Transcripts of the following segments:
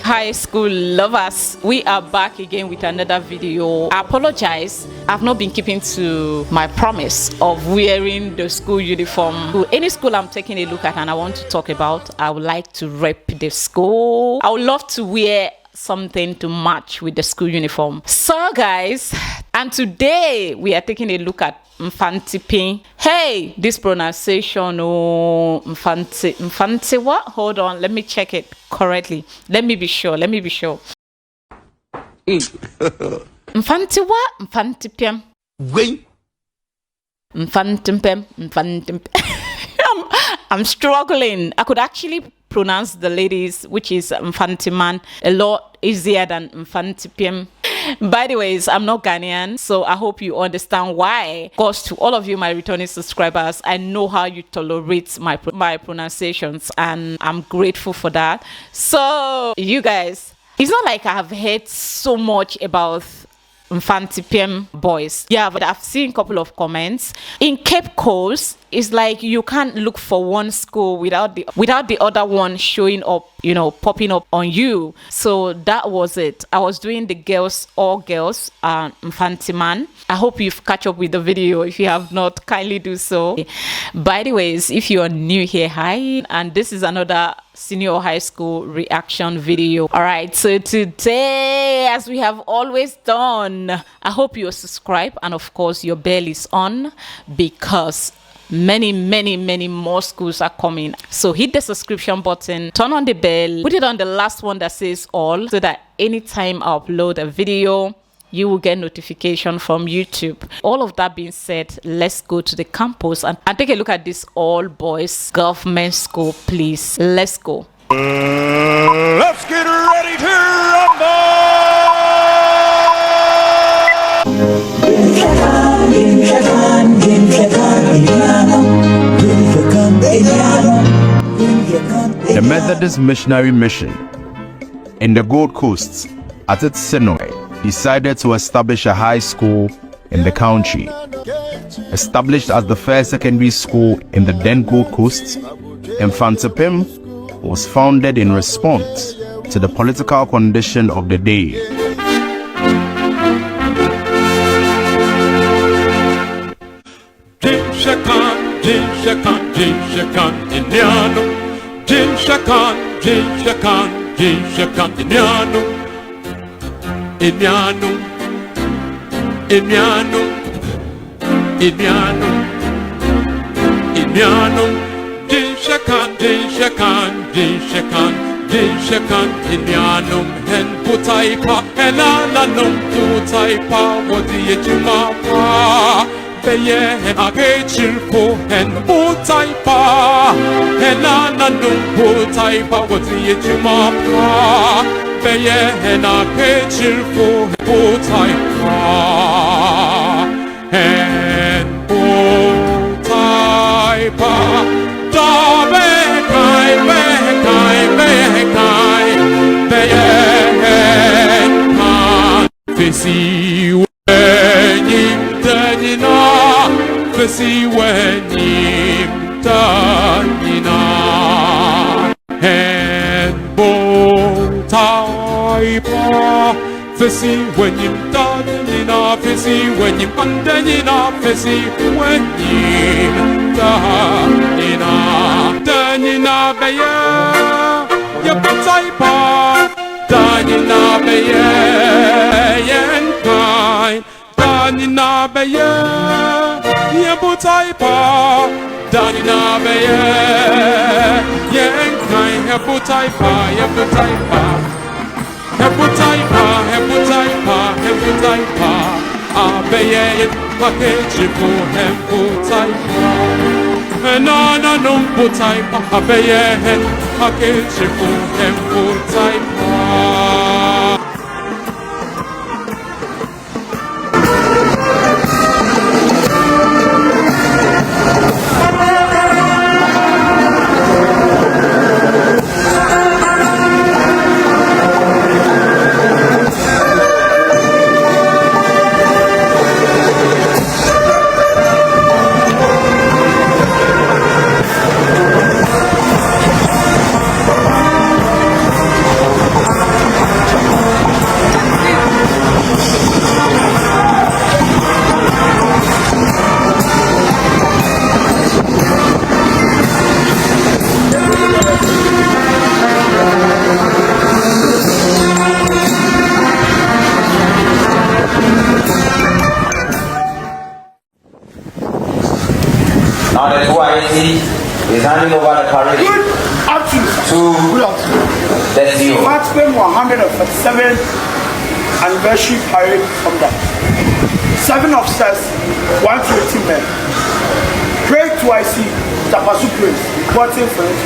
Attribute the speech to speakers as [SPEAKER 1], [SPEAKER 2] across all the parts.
[SPEAKER 1] high school lovers, we are back again with another video. I apologize, I've not been keeping to my promise of wearing the school uniform. To any school I'm taking a look at and I want to talk about, I would like to rep the school. I would love to wear something to match with the school uniform. So guys, and today we are taking a look at Infanti. Hey, this pronunciation, oh, Infanti what? Hold on, let me check it correctly. Let me be sure. Infanti what? Infantipem.
[SPEAKER 2] Wait.
[SPEAKER 1] Infantipem. I'm struggling. I could actually pronounce the ladies, which is Infantiman, a lot easier than Infantipem. By the way, I'm not Ghanaian, so I hope you understand why. Of course, to all of you, my returning subscribers, I know how you tolerate my pronunciations, and I'm grateful for that. So, you guys, it's not like I have heard so much about Infantipem boys. Yeah, but I've seen a couple of comments. In Cape Coast, it's like you can't look for one school without the other one showing up, you know, popping up on you. So that was it. I was doing the all girls Infantiman. I hope you've catch up with the video. If you have not, kindly do so. By the ways, if you are new here, hi, and this is another senior high school reaction video. All right, so today, as we have always done, I hope you're subscribed and of course your bell is on, because many more schools are coming. So hit the subscription button, turn on the bell, put it on the last one that says all, so that anytime I upload a video, you will get notification from YouTube. All of that being said, let's go to the campus and take a look at this all boys government school, please. Let's go.
[SPEAKER 2] Let's get ready to rumble!
[SPEAKER 3] The Methodist Missionary Mission in the Gold Coast at its Senoi decided to establish a high school in the country. Established as the first secondary school in the then Gold Coast, Infantipem was founded in response to the political condition of the day.
[SPEAKER 4] Iniano, Jinshakan, Iniano, and Putaipa, and Alanum, Putaipa, what the Ejumapa, Beye, and Agachirpo, and Putaipa, and Alanum, Putaipa, what the Ejumapa. Beye na kechirfo potaipa en potaipa da bekai beye kan fesi wenyim tanina fesi wenyim tanina en potaipa fesi wenyim tanina fesi wenyim tanina fesi wenyim tanina beye ya potaipa tanina beye yenkai tanina beye ya potaipa tanina beye yenkai ya potaipa Heputaipa, abeye pakejipo heputaipa, enana numputaipa, abeye pakejipo heputaipa.
[SPEAKER 5] Now the 2IC is handing over the parade
[SPEAKER 6] Good afternoon. Good afternoon.
[SPEAKER 5] the CEO.
[SPEAKER 6] Maximum 147th anniversary parade from that. 7 officers, 120 men. Pray twice, Tapasu praise, reporting for it.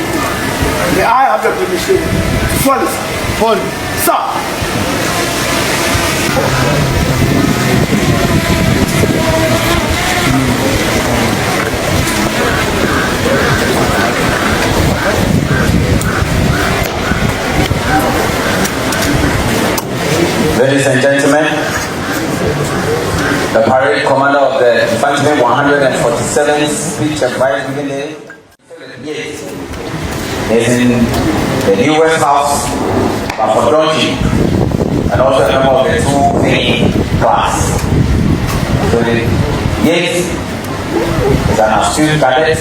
[SPEAKER 6] May I have the permission to follow? Follow. Sir.
[SPEAKER 5] Ladies and gentlemen, the parade commander of the Infanti 147th speech and vice brigade is in the US House for Donji and also a member of the 2A class. So the Yates is an astute cadet,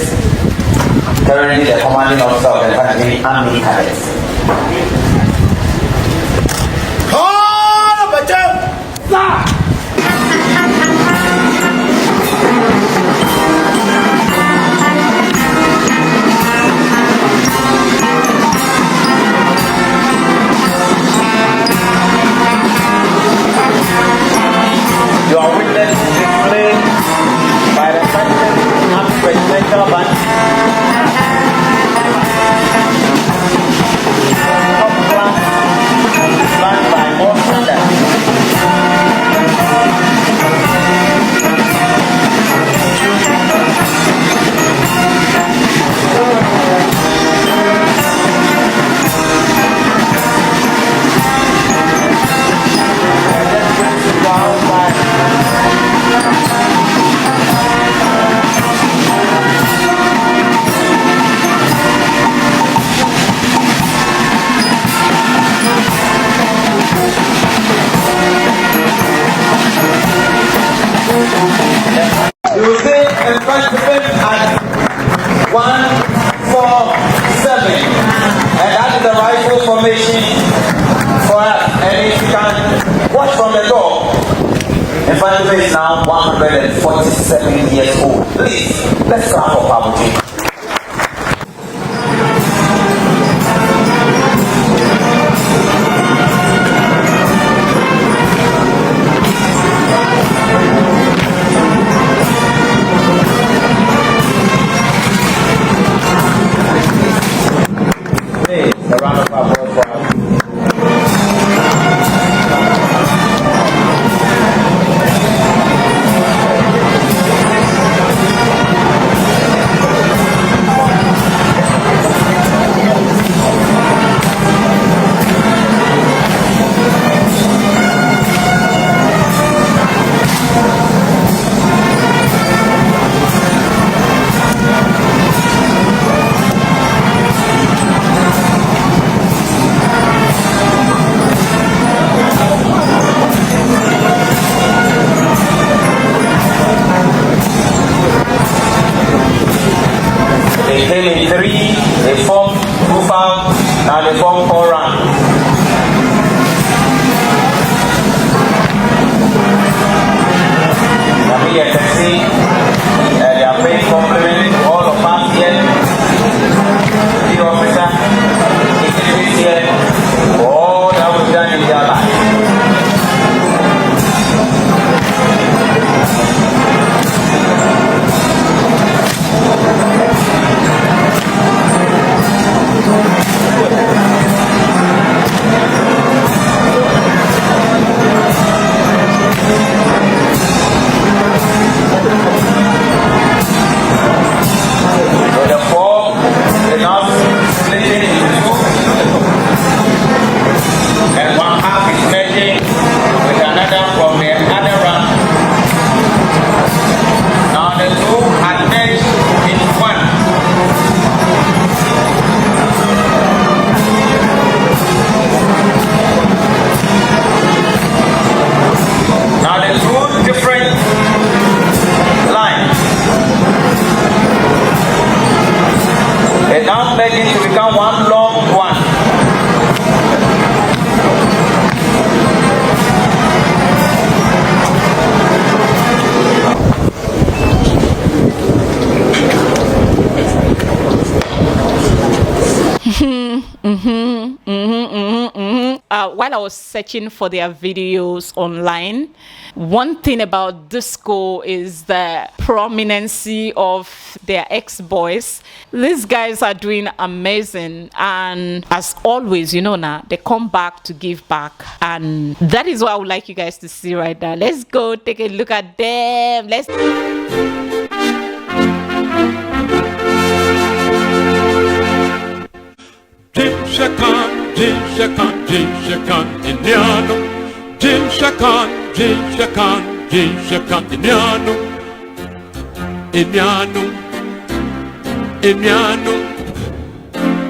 [SPEAKER 5] currently the commanding officer of the Infanti Army Cadets. You are witness to display by the President and Presidential Band. Top class band by all standards. You will see in front of him at 147, and that is the rifle formation for us. And if you can watch from the door, in front of him is now 147 years old. Please, let's clap for Babuji. A round of applause for him. They came in 3, they formed 2 farms, now they form 4 rounds. Now here you can see they are paying compliment to all of us here. The officer, is here for all that we've done in their life.
[SPEAKER 1] While I was searching for their videos online, one thing about disco is the prominence of their ex-boys. These guys are doing amazing, and as always, you know, now they come back to give back, and that is what I would like you guys to see right now. Let's go take a look at them. Let's
[SPEAKER 4] Jim Shakan, Indiano. Jim Shakan, Indiano. Indiano. Indiano.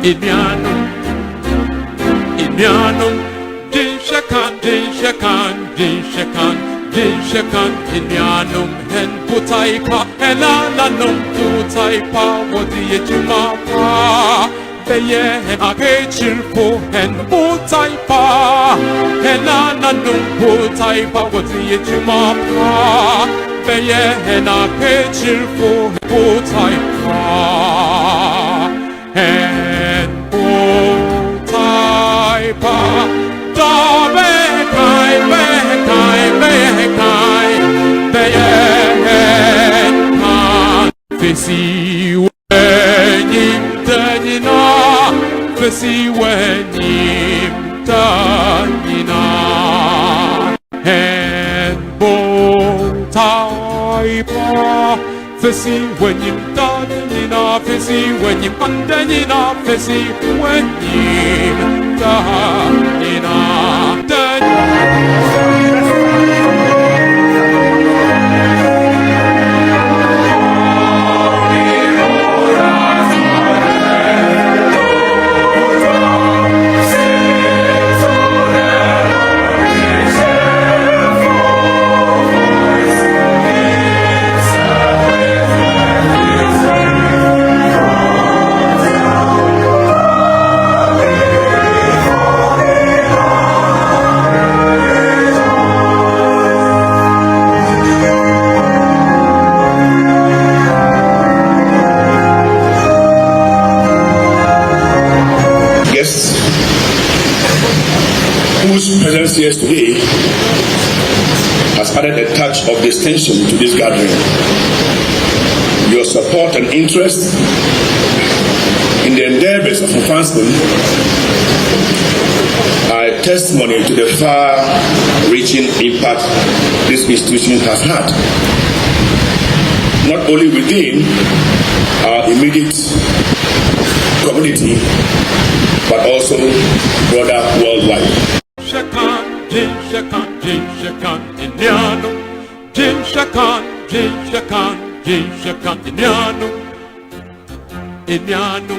[SPEAKER 4] Indiano. Indiano. Jim Shakan, Indiano. Hen putaipa, elananum putaipa, what the Ejimapa. Beye agechirpo hen putaipa henananum putaipa wati ejimapa beye agechirpo putaipa hen putaipa dabe kai beye kan fesi Fesi wenyim tanina hen bo taipa Fesi wenyim tanina Fesi wenyim tanina Fesi wenyim tanina
[SPEAKER 7] whose presence here today has added a touch of distinction to this gathering. Your support and interest in the endeavors of Infanti are a testimony to the far-reaching impact this institution has had, not only within our immediate community, but also broader worldwide.
[SPEAKER 4] Shakan, Indiano. Jim Shakan, Indiano. Indiano.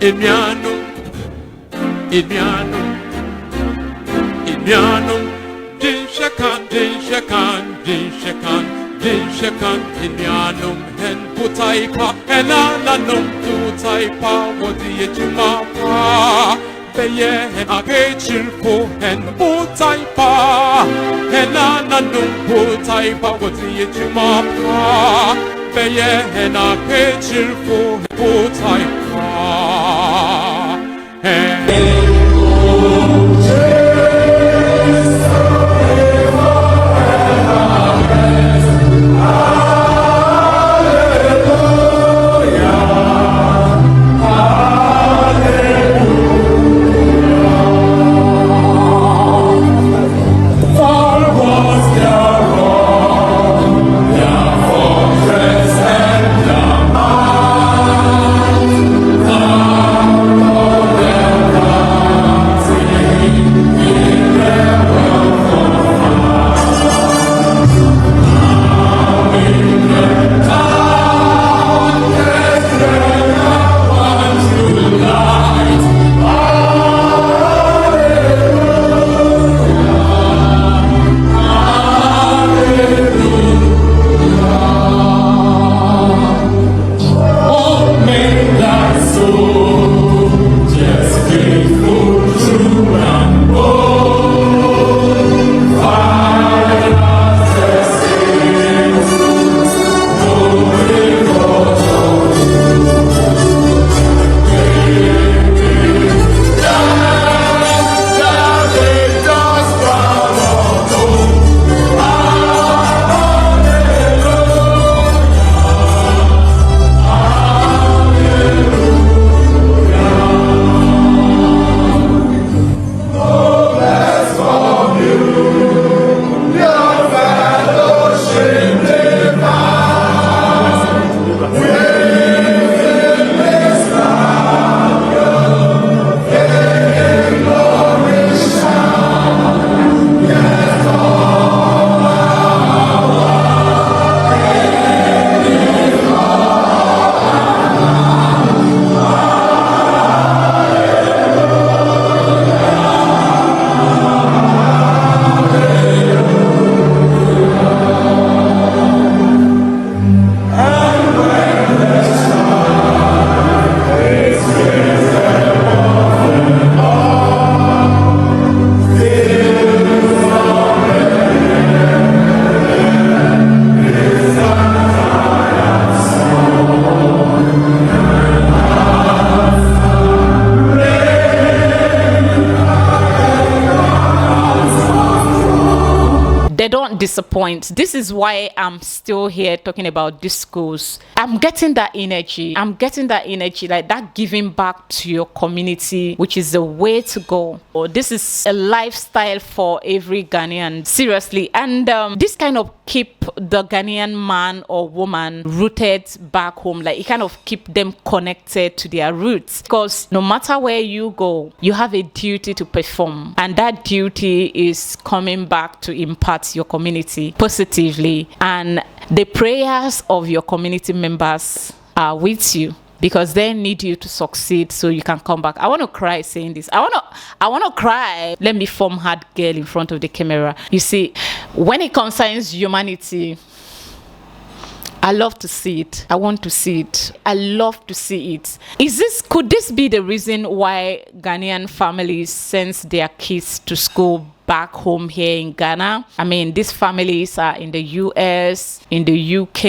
[SPEAKER 4] Indiano. Indiano. Indiano. Jim Shakan, Indiano. Hen putaipa, elananum putaipa, what the ejimapa. Beye agechirpo hen putaipa henananum putaipa wati ejimapa beye agechirpo putaipa
[SPEAKER 1] disappoint. This is why I'm still here talking about these schools. I'm getting that energy. Like that giving back to your community, which is the way to go. This is a lifestyle for every Ghanaian, seriously. And this kind of keep the Ghanaian man or woman rooted back home. Like it kind of keep them connected to their roots, because no matter where you go, you have a duty to perform, and that duty is coming back to impact your community positively, and the prayers of your community members are with you, because they need you to succeed so you can come back. I want to cry saying this. I want to cry. Let me form hard girl in front of the camera. You see, when it concerns humanity, I love to see it. I want to see it. I love to see it. Could this be the reason why Ghanaian families send their kids to school back home here in Ghana? I mean, these families are in the US, in the UK,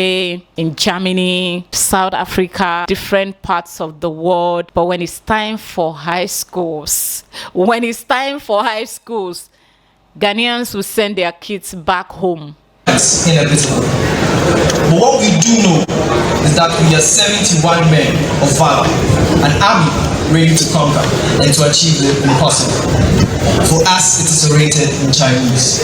[SPEAKER 1] in Germany, South Africa, different parts of the world. But when it's time for high schools, Ghanaians will send their kids back home.
[SPEAKER 8] Inevitable. But what we do know is that we are 71 men of valor, an army ready to conquer and to achieve the impossible. For us, it is orated in Chinese.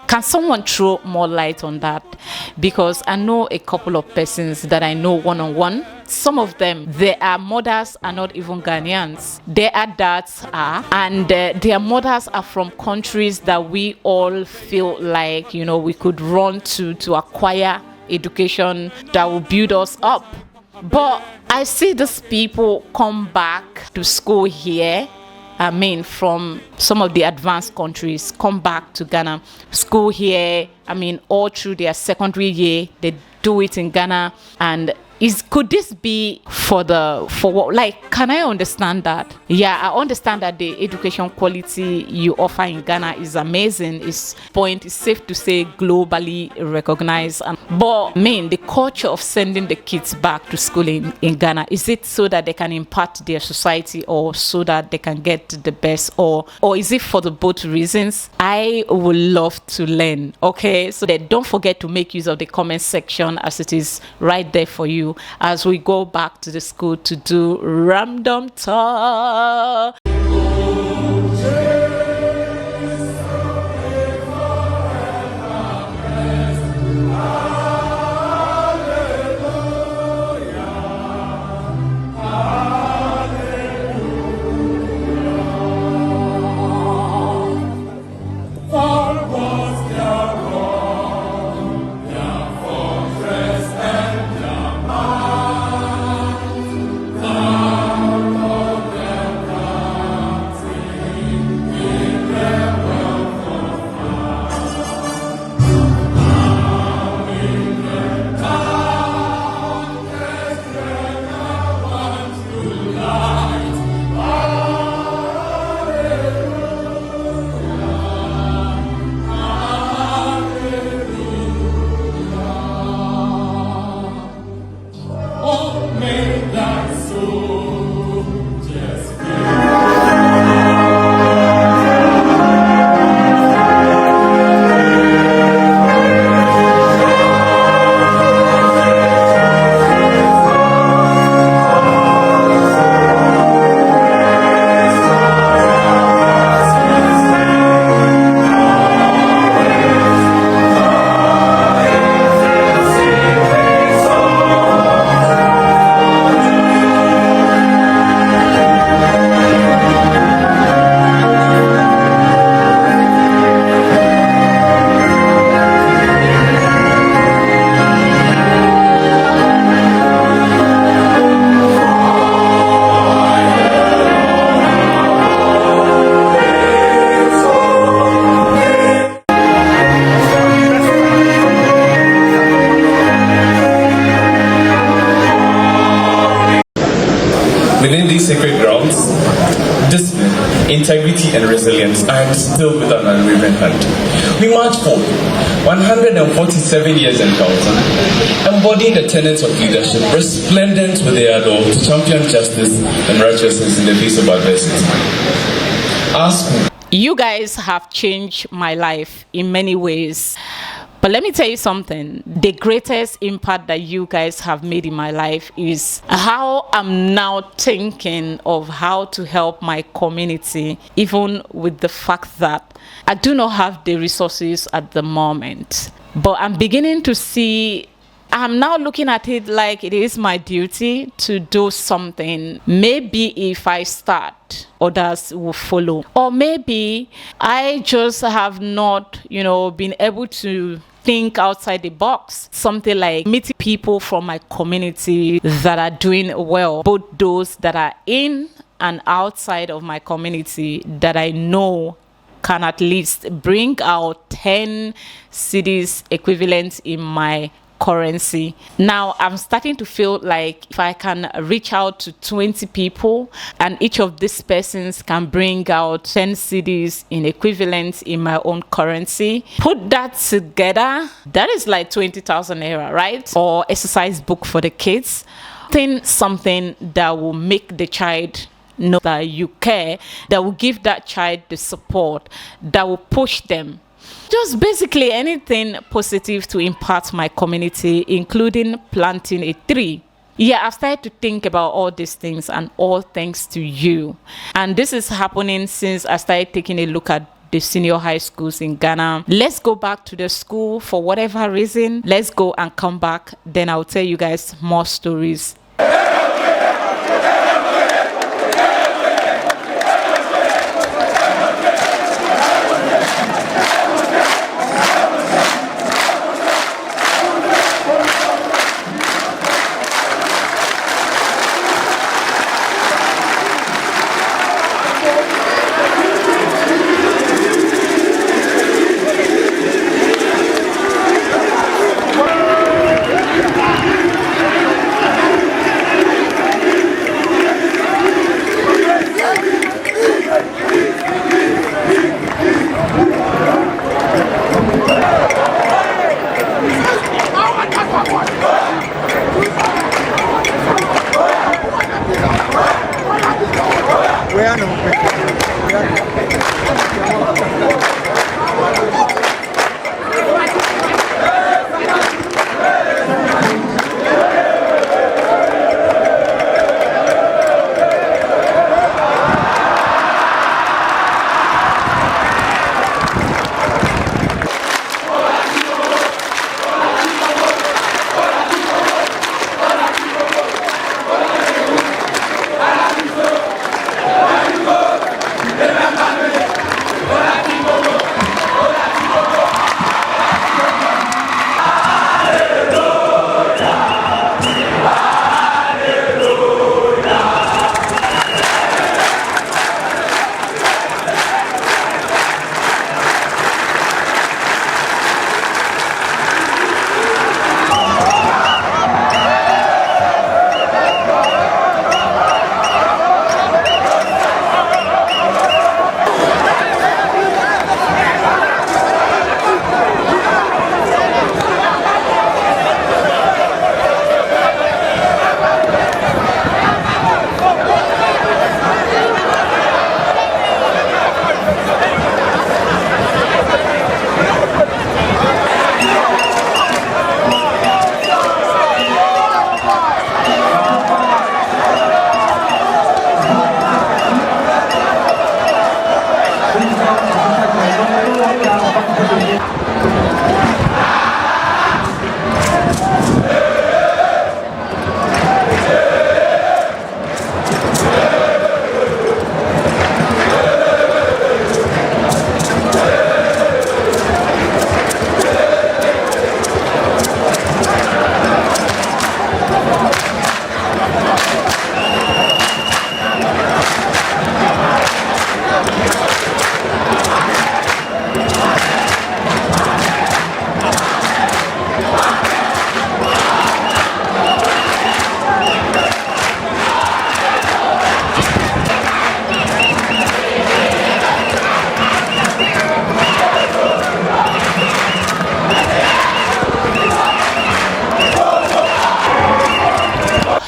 [SPEAKER 1] Can someone throw more light on that? Because I know a couple of persons that I know one-on-one. Some of them, their mothers are not even Ghanaians. Their dads are, and their mothers are from countries that we all feel like, we could run to acquire education that will build us up. But I see these people come back to school here. I mean, from some of the advanced countries, come back to Ghana, school here. I mean, all through their secondary year, they do it in Ghana. And could this be for what? Like, can I understand that? Yeah, I understand that the education quality you offer in Ghana is amazing. It's safe to say globally recognized. But the culture of sending the kids back to school in Ghana, is it so that they can impact their society, or so that they can get the best, or is it for the both reasons? I would love to learn. Okay, so that don't forget to make use of the comment section, as it is right there for you as we go back to the school to do random talk.
[SPEAKER 9] I am still with an unwavering hand. We march forward, 147 years in council, embodying the tenets of leadership, resplendent with their ardor to champion justice and righteousness in the face of adversity. Our school.
[SPEAKER 1] You guys have changed my life in many ways. But let me tell you something. The greatest impact that you guys have made in my life is how I'm now thinking of how to help my community, even with the fact that I do not have the resources at the moment. But I'm beginning to see, I'm now looking at it like it is my duty to do something. Maybe if I start, others will follow. Or maybe I just have not, been able to think outside the box. Something like meeting people from my community that are doing well, both those that are in and outside of my community that I know can at least bring out 10 cities equivalent in my currency. Now I'm starting to feel like if I can reach out to 20 people and each of these persons can bring out 10 cities in equivalent in my own currency, put that together, that is like 20,000 naira, right? Or exercise book for the kids. Something that will make the child know that you care, that will give that child the support, that will push them. Just basically anything positive to impact my community, including planting a tree. Yeah, I've started to think about all these things, and all thanks to you. And this is happening since I started taking a look at the senior high schools in Ghana. Let's go back to the school for whatever reason. Let's go and come back. Then I'll tell you guys more stories.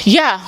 [SPEAKER 1] Yeah,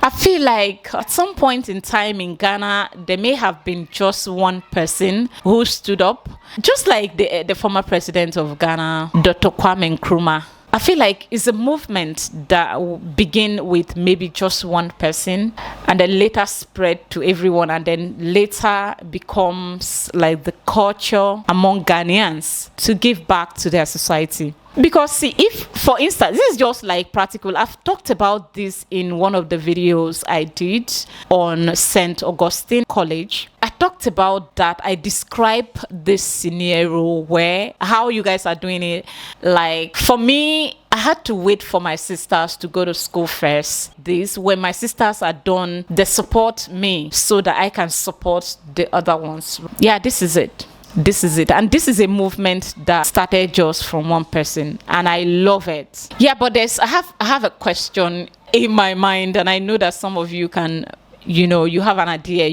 [SPEAKER 1] I feel like at some point in time in Ghana, there may have been just one person who stood up, just like the former president of Ghana, Dr. Kwame Nkrumah. I feel like it's a movement that will begin with maybe just one person and then later spread to everyone and then later becomes like the culture among Ghanaians to give back to their society. Because see, if for instance, this is just like practical, I've talked about this in one of the videos I did on St. Augustine College. I talked about that. I describe this scenario where how you guys are doing it. Like for me, I had to wait for my sisters to go to school first. This when my sisters are done, they support me so that I can support the other ones. Yeah, this is it. This is it, and this is a movement that started just from one person, and I love it. Yeah, but I have a question in my mind, and I know that some of you can, you have an idea,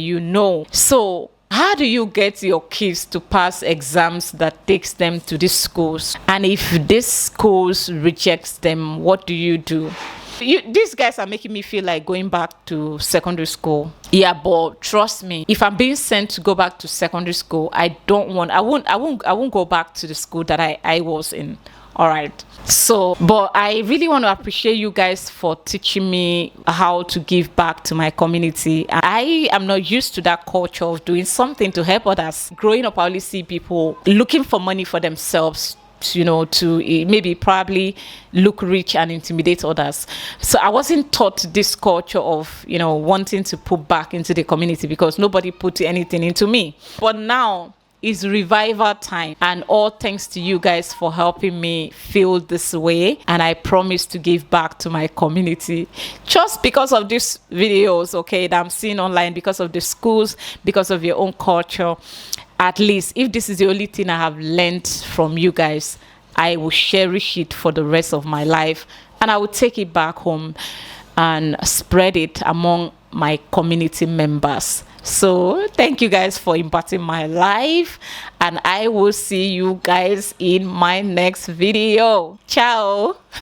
[SPEAKER 1] So how do you get your kids to pass exams that takes them to these schools? And if this schools rejects them, what do you do? These guys are making me feel like going back to secondary school. Yeah, but trust me, if I'm being sent to go back to secondary school, I won't go back to the school that I was in. All right. So, but I really want to appreciate you guys for teaching me how to give back to my community. I am not used to that culture of doing something to help others. Growing up, I only see people looking for money for themselves, to maybe probably look rich and intimidate others. So I wasn't taught this culture of, wanting to put back into the community because nobody put anything into me. But now it's revival time, and all thanks to you guys for helping me feel this way. And I promise to give back to my community just because of these videos, okay, that I'm seeing online, because of the schools, because of your own culture. At least if this is the only thing I have learned from you guys, I will cherish it for the rest of my life, and I will take it back home and spread it among my community members. So thank you guys for imparting my life, and I will see you guys in my next video. Ciao.